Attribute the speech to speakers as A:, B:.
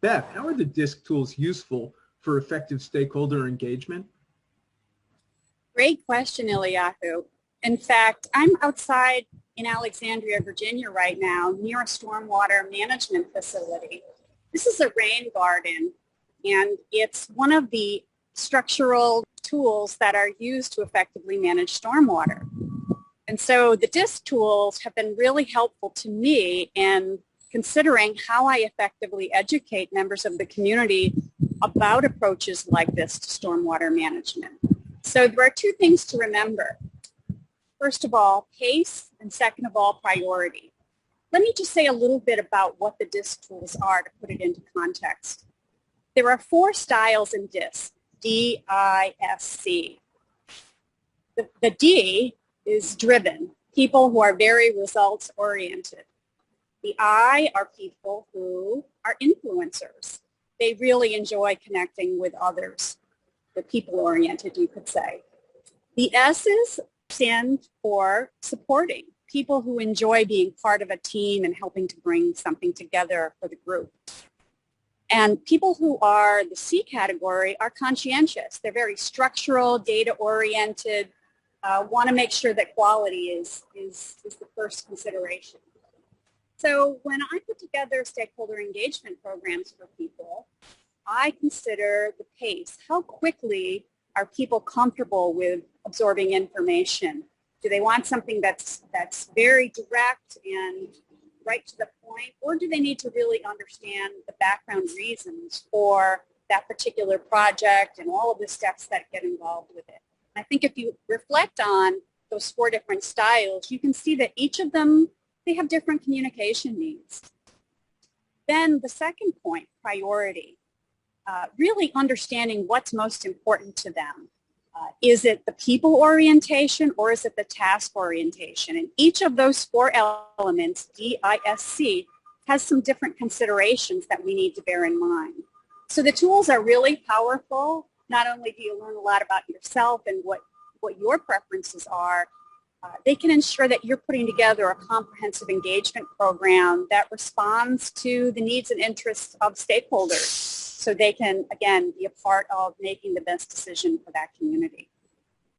A: Beth, how are the DISC tools useful for effective stakeholder engagement?
B: Great question, Eliyahu. In fact, I'm outside in Alexandria, Virginia right now near a stormwater management facility. This is a rain garden, and it's one of the structural tools that are used to effectively manage stormwater. And so the DISC tools have been really helpful to me in considering how I effectively educate members of the community about approaches like this to stormwater management. So there are two things to remember. First of all, pace, and second of all, priority. Let me just say a little bit about what the DISC tools are to put it into context. There are 4 styles in DISC, D-I-S-C. The D is driven, people who are very results oriented. The I are people who are influencers. They really enjoy connecting with others. The people-oriented, you could say. The S's stand for supporting, people who enjoy being part of a team and helping to bring something together for the group. And people who are the C category are conscientious. They're very structural, data-oriented, want to make sure that quality is the first consideration. So when I put together stakeholder engagement programs for people, I consider the pace. How quickly are people comfortable with absorbing information? Do they want something that's very direct and right to the point, or do they need to really understand the background reasons for that particular project and all of the steps that get involved with it? I think if you reflect on those 4 different styles, you can see that each of them, they have different communication needs. Then the second point, priority. Really understanding what's most important to them. Is it the people orientation or is it the task orientation? And each of those 4 elements, D-I-S-C, has some different considerations that we need to bear in mind. So the tools are really powerful. Not only do you learn a lot about yourself and what your preferences are, they can ensure that you're putting together a comprehensive engagement program that responds to the needs and interests of stakeholders so they can, again, be a part of making the best decision for that community.